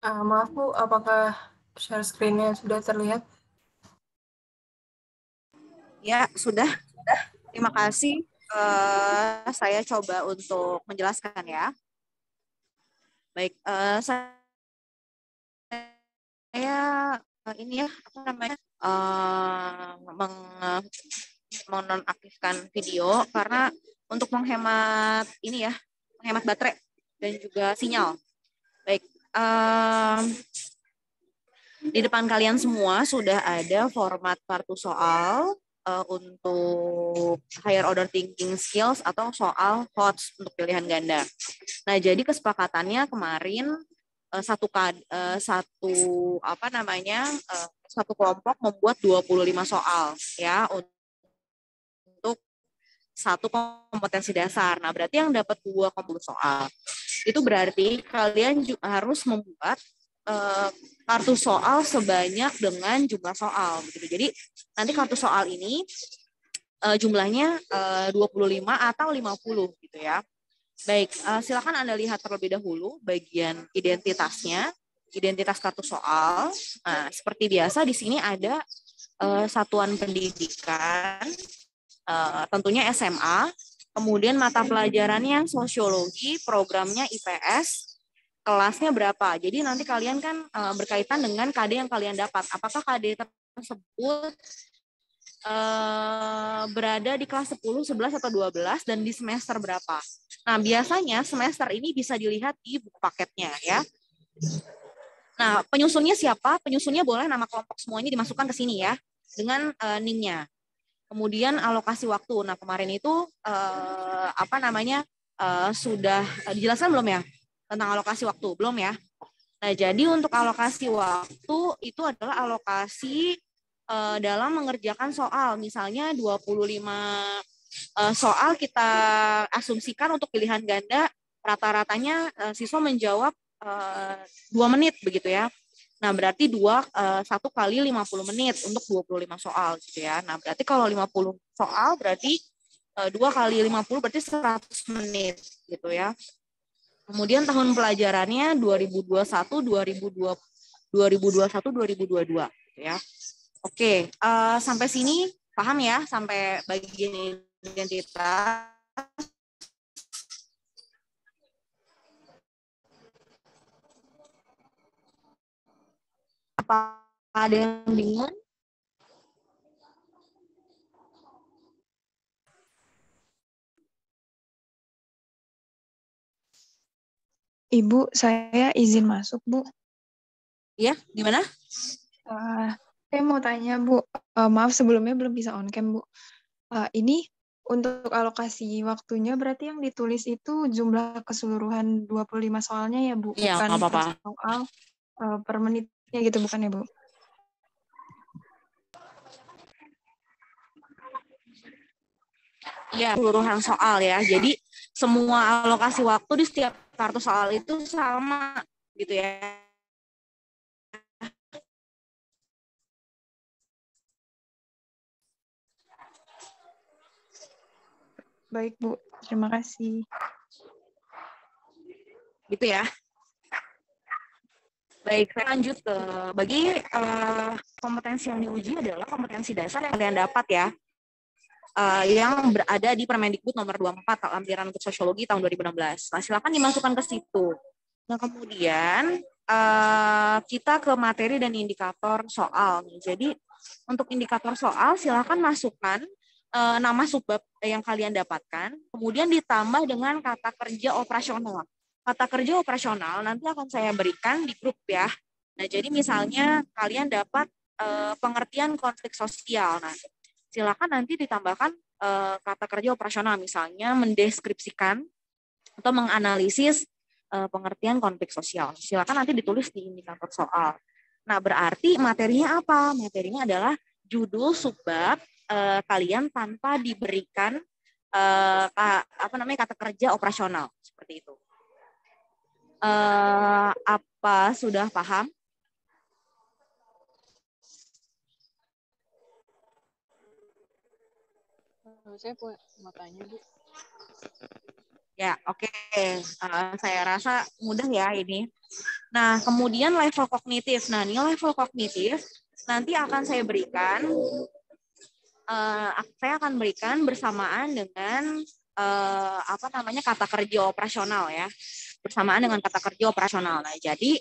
Maaf Bu, apakah share screen-nya sudah terlihat? Ya, sudah. Terima kasih. Saya coba untuk menjelaskan ya. Baik, saya ini ya, apa namanya, menonaktifkan video karena untuk menghemat ini ya, menghemat baterai dan juga sinyal. Baik, di depan kalian semua sudah ada format kartu soal untuk higher order thinking skills atau soal HOTS untuk pilihan ganda. Nah, jadi kesepakatannya kemarin satu apa namanya satu kelompok membuat 25 soal ya untuk satu kompetensi dasar. Nah, berarti yang dapat 20 soal. Itu berarti kalian harus membuat kartu soal sebanyak dengan jumlah soal gitu. Jadi nanti kartu soal ini jumlahnya 25 atau 50 gitu ya. Baik, silakan Anda lihat terlebih dahulu bagian identitasnya, identitas kartu soal. Nah, seperti biasa di sini ada satuan pendidikan, tentunya SMA, kemudian mata pelajarannya sosiologi, programnya IPS, kelasnya berapa. Jadi nanti kalian kan berkaitan dengan KD yang kalian dapat. Apakah KD tersebut berada di kelas 10, 11, atau 12 dan di semester berapa. Nah, biasanya semester ini bisa dilihat di buku paketnya ya. Nah, penyusunnya siapa? Penyusunnya boleh nama kelompok semuanya dimasukkan ke sini ya dengan NIM-nya. Kemudian alokasi waktu. Nah, kemarin itu apa namanya sudah dijelaskan belum ya tentang alokasi waktu? Belum ya? Nah, jadi untuk alokasi waktu itu adalah alokasi dalam mengerjakan soal. Misalnya 25 soal kita asumsikan untuk pilihan ganda, rata-ratanya siswa menjawab 2 menit begitu ya. Nah, berarti 1 kali 50 menit untuk 25 soal gitu ya. Nah, berarti kalau 50 soal berarti 2 kali 50 berarti 100 menit gitu ya. Kemudian tahun pelajarannya 2021 2022 ya. Oke, sampai sini paham ya sampai bagian identitas. Apa ada yang bingung? Ibu, saya izin masuk, Bu. Ya, gimana? Saya mau tanya, Bu. Maaf sebelumnya belum bisa on cam, Bu. Ini untuk alokasi waktunya berarti yang ditulis itu jumlah keseluruhan 25 soalnya ya, Bu? Iya, Bukan nggak per apa-apa. soal per menitnya gitu, bukan ya, Bu? Iya, keseluruhan soal ya. Jadi semua alokasi waktu di setiap kartu soal itu sama gitu ya. Baik, Bu. Terima kasih. Gitu ya. Baik, saya lanjut ke bagi kompetensi yang diuji adalah kompetensi dasar yang kalian dapat ya. Yang berada di Permendikbud nomor 24 lampiran untuk sosiologi tahun 2016. Nah, silakan dimasukkan ke situ. Nah, kemudian kita ke materi dan indikator soal. Jadi, untuk indikator soal silakan masukkan nama subbab yang kalian dapatkan, kemudian ditambah dengan kata kerja operasional. Kata kerja operasional nanti akan saya berikan di grup ya. Nah, jadi misalnya kalian dapat pengertian konflik sosial. Nah, silakan nanti ditambahkan kata kerja operasional, misalnya mendeskripsikan atau menganalisis pengertian konflik sosial. Silakan nanti ditulis di indikator soal. Nah, berarti materinya apa? Materinya adalah judul subbab kalian tanpa diberikan apa namanya kata kerja operasional seperti itu. Apa sudah paham? Saya mau tanya, Bu. Ya, oke. Saya rasa mudah ya ini. Nah, kemudian level kognitif. Nah, ini level kognitif nanti akan saya berikan, bersamaan dengan kata kerja operasional ya, bersamaan dengan kata kerja operasional. Nah, jadi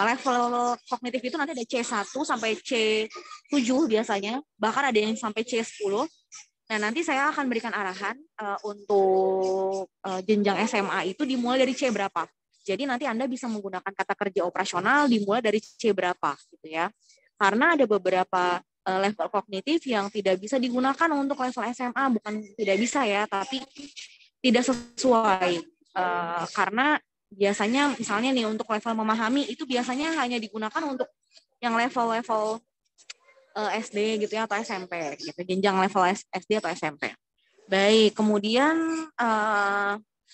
level kognitif itu nanti ada C1 sampai C7 biasanya, bahkan ada yang sampai C10. Nah, nanti saya akan berikan arahan untuk jenjang SMA itu dimulai dari C berapa. Jadi nanti Anda bisa menggunakan kata kerja operasional dimulai dari C berapa gitu ya. Karena ada beberapa level kognitif yang tidak bisa digunakan untuk level SMA, bukan tidak bisa ya, tapi tidak sesuai. Karena biasanya misalnya nih untuk level memahami itu biasanya hanya digunakan untuk yang level-level SD gitu ya atau SMP gitu, jenjang level SD atau SMP. Baik, kemudian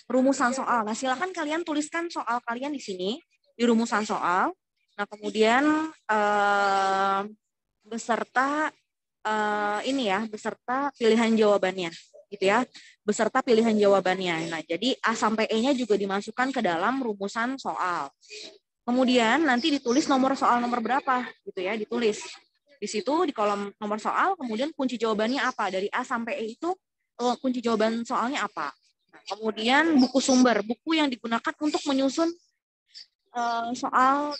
rumusan soal. Nah, silakan kalian tuliskan soal kalian di sini di rumusan soal. Nah, kemudian beserta beserta pilihan jawabannya gitu ya. Beserta pilihan jawabannya. Nah, jadi A sampai E-nya juga dimasukkan ke dalam rumusan soal. Kemudian nanti ditulis nomor soal nomor berapa gitu ya, ditulis. Di situ di kolom nomor soal, kemudian kunci jawabannya apa. Dari A sampai E itu kunci jawaban soalnya apa. Nah, kemudian buku sumber, buku yang digunakan untuk menyusun soal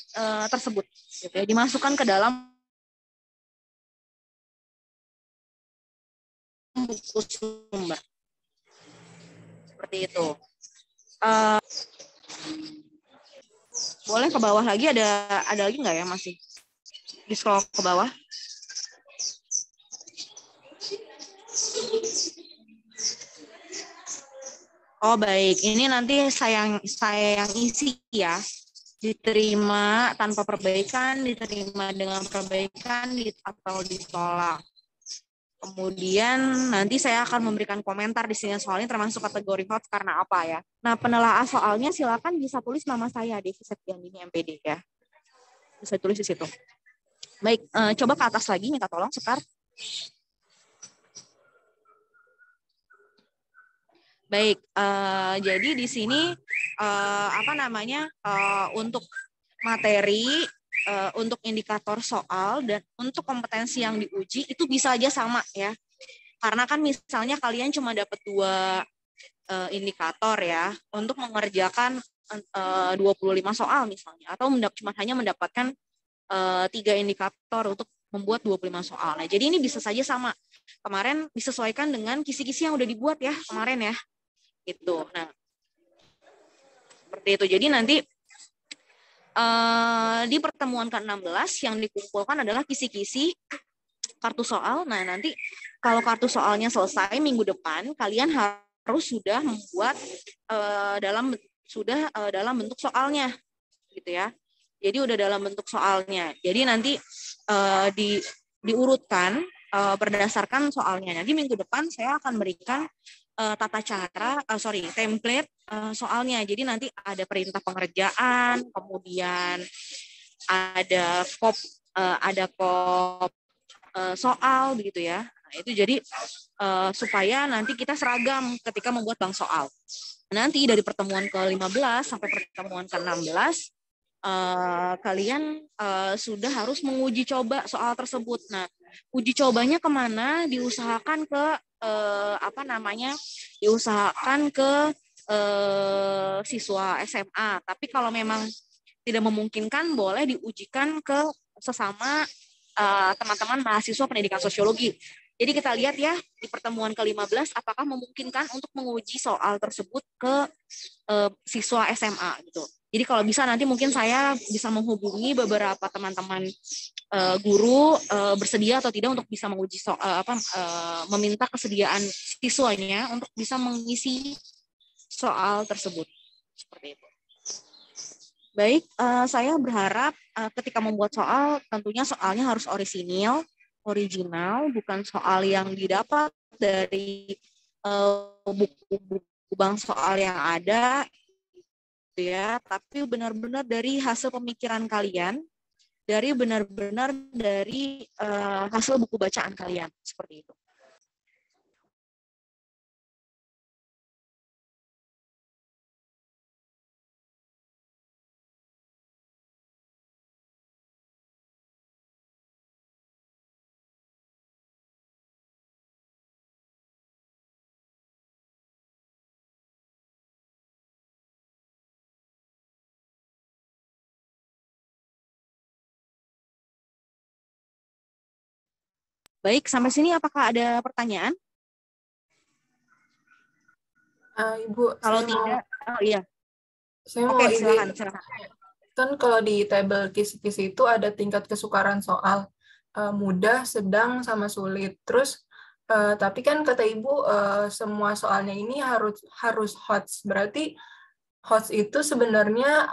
tersebut. Gitu ya, dimasukkan ke dalam buku sumber. Seperti itu. Boleh ke bawah lagi, ada lagi nggak ya masih? Di scroll ke bawah. Oh baik, ini nanti saya yang isi ya. Diterima tanpa perbaikan, diterima dengan perbaikan, atau ditolak. Kemudian nanti saya akan memberikan komentar di sini soalnya termasuk kategori hot karena apa ya. Nah, penelaah soalnya silakan bisa tulis nama saya Devi Septiandini MPD ya. Bisa tulis di situ. Baik, coba ke atas lagi minta tolong Sekar. Baik, jadi di sini untuk materi, untuk indikator soal dan untuk kompetensi yang diuji itu bisa aja sama ya. Karena kan misalnya kalian cuma dapat 2 indikator ya untuk mengerjakan 25 soal misalnya, atau cuma hanya mendapatkan 3 indikator untuk membuat 25 soal. Nah, jadi ini bisa saja sama. Kemarin disesuaikan dengan kisi-kisi yang udah dibuat ya kemarin ya. Gitu. Nah, seperti itu. Jadi nanti di pertemuan ke-16 yang dikumpulkan adalah kisi-kisi kartu soal. Nah, nanti kalau kartu soalnya selesai minggu depan, kalian harus sudah membuat dalam bentuk soalnya, gitu ya. Jadi udah dalam bentuk soalnya. Jadi nanti diurutkan berdasarkan soalnya. Nanti minggu depan saya akan berikan template soalnya. Jadi nanti ada perintah pengerjaan, kemudian ada kop soal begitu ya. Nah, itu jadi supaya nanti kita seragam ketika membuat bank soal. Nanti dari pertemuan ke-15 sampai pertemuan ke-16 kalian sudah harus menguji coba soal tersebut. Nah, uji cobanya kemana? Diusahakan ke siswa SMA. Tapi kalau memang tidak memungkinkan, boleh diujikan ke sesama teman-teman mahasiswa pendidikan sosiologi. Jadi kita lihat ya di pertemuan ke-15 apakah memungkinkan untuk menguji soal tersebut ke siswa SMA gitu. Jadi kalau bisa nanti mungkin saya bisa menghubungi beberapa teman-teman guru bersedia atau tidak untuk bisa menguji meminta kesediaan siswanya untuk bisa mengisi soal tersebut. Seperti itu. Baik, saya berharap ketika membuat soal tentunya soalnya harus original, bukan soal yang didapat dari buku bank soal yang ada ya, tapi benar-benar dari hasil pemikiran kalian, dari hasil buku bacaan kalian, seperti itu. Baik, sampai sini apakah ada pertanyaan? Ibu, Kalau tidak, oh iya. saya Oke, mau izin. silakan. Kan kalau di tabel kisi-kisi itu ada tingkat kesukaran soal mudah, sedang, sama sulit. Terus tapi kan kata Ibu semua soalnya ini harus HOTS. Berarti HOTS itu sebenarnya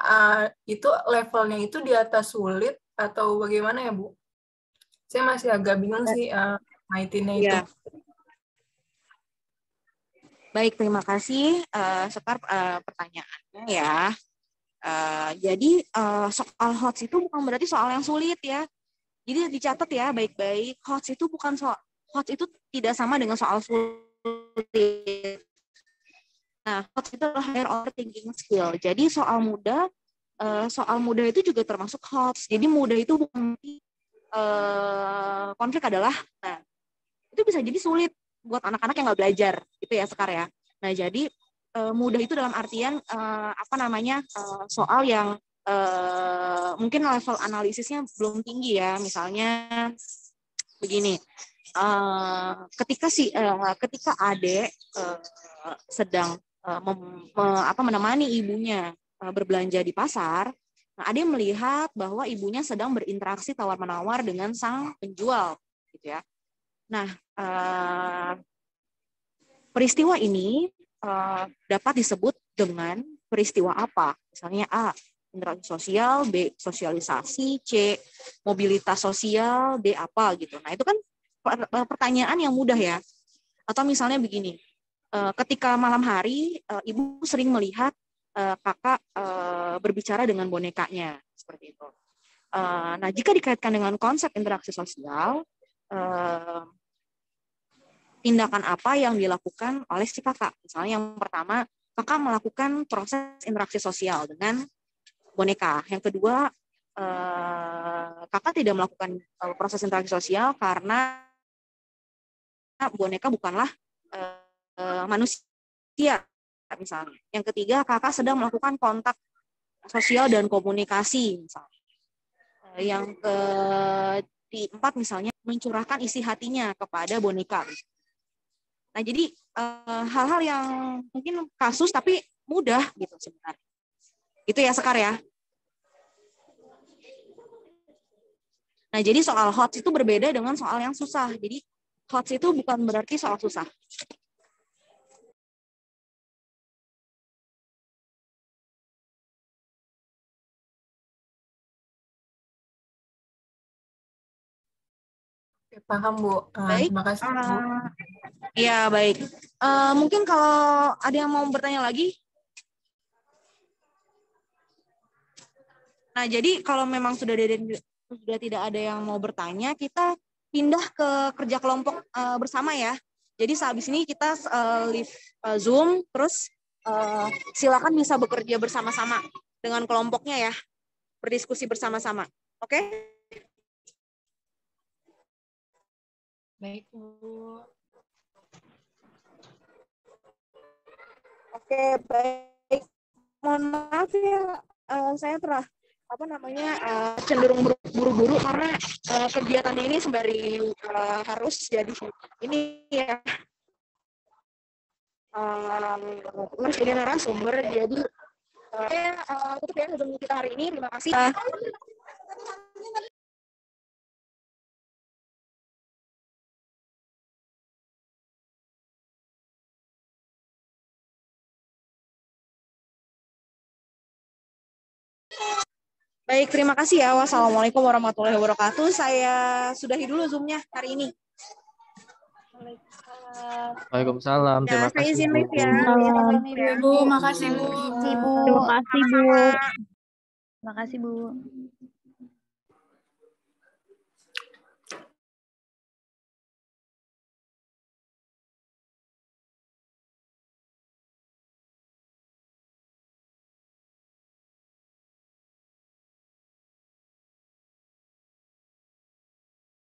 itu levelnya itu di atas sulit atau bagaimana ya, Bu? Saya masih agak bingung sih ngaitinnya itu. Iya. Baik, terima kasih Sekar pertanyaannya ya. Jadi soal HOTS itu bukan berarti soal yang sulit ya. Jadi dicatat ya baik-baik. HOTS itu bukan soal, HOTS itu tidak sama dengan soal sulit. Nah, HOTS itu adalah higher order thinking skill. Jadi soal mudah itu juga termasuk HOTS. Jadi mudah itu bukan konflik adalah, nah itu bisa jadi sulit buat anak-anak yang nggak belajar, gitu ya Sekar ya. Nah jadi mudah itu dalam artian soal yang mungkin level analisisnya belum tinggi ya. Misalnya begini, ketika adik sedang menemani ibunya berbelanja di pasar, nah adik melihat bahwa ibunya sedang berinteraksi tawar-menawar dengan sang penjual, gitu ya. Nah, peristiwa ini dapat disebut dengan peristiwa apa? Misalnya A, interaksi sosial, B, sosialisasi, C, mobilitas sosial, D, apa gitu. Nah, itu kan pertanyaan yang mudah ya. Atau misalnya begini, ketika malam hari, ibu sering melihat kakak berbicara dengan bonekanya, seperti itu. Nah, jika dikaitkan dengan konsep interaksi sosial, tindakan apa yang dilakukan oleh si kakak. Misalnya yang pertama, kakak melakukan proses interaksi sosial dengan boneka. Yang kedua, kakak tidak melakukan proses interaksi sosial karena boneka bukanlah manusia, misalnya. Yang ketiga, kakak sedang melakukan kontak sosial dan komunikasi, misalnya. Yang keempat, misalnya, mencurahkan isi hatinya kepada boneka. Nah, jadi hal-hal yang mungkin kasus tapi mudah gitu sebenarnya. Itu ya Sekar ya. Nah, jadi soal HOTS itu berbeda dengan soal yang susah. Jadi HOTS itu bukan berarti soal susah. Oke, paham, Bu. Baik. Terima kasih, Bu. Ya, baik. Mungkin kalau ada yang mau bertanya lagi. Nah, jadi kalau memang sudah tidak ada yang mau bertanya, kita pindah ke kerja kelompok bersama ya. Jadi sehabis ini kita live Zoom, terus silakan bisa bekerja bersama-sama dengan kelompoknya ya, berdiskusi bersama-sama. Oke? Baik, Bu. Oke, baik. Mohon maaf ya, saya cenderung buru-buru karena kegiatan ini sembari harus jadi ini ya harus jadi narasumber. Jadi tutup ya Zoom kita hari ini. Terima kasih. Baik, terima kasih ya. Wassalamualaikum warahmatullahi wabarakatuh. Saya sudahi dulu Zoom-nya hari ini. Waalaikumsalam. Ya, Terima saya kasih, izin Bu. live ya. Bu, makasih, Bu. Terima kasih, Bu. Terima kasih, Bu.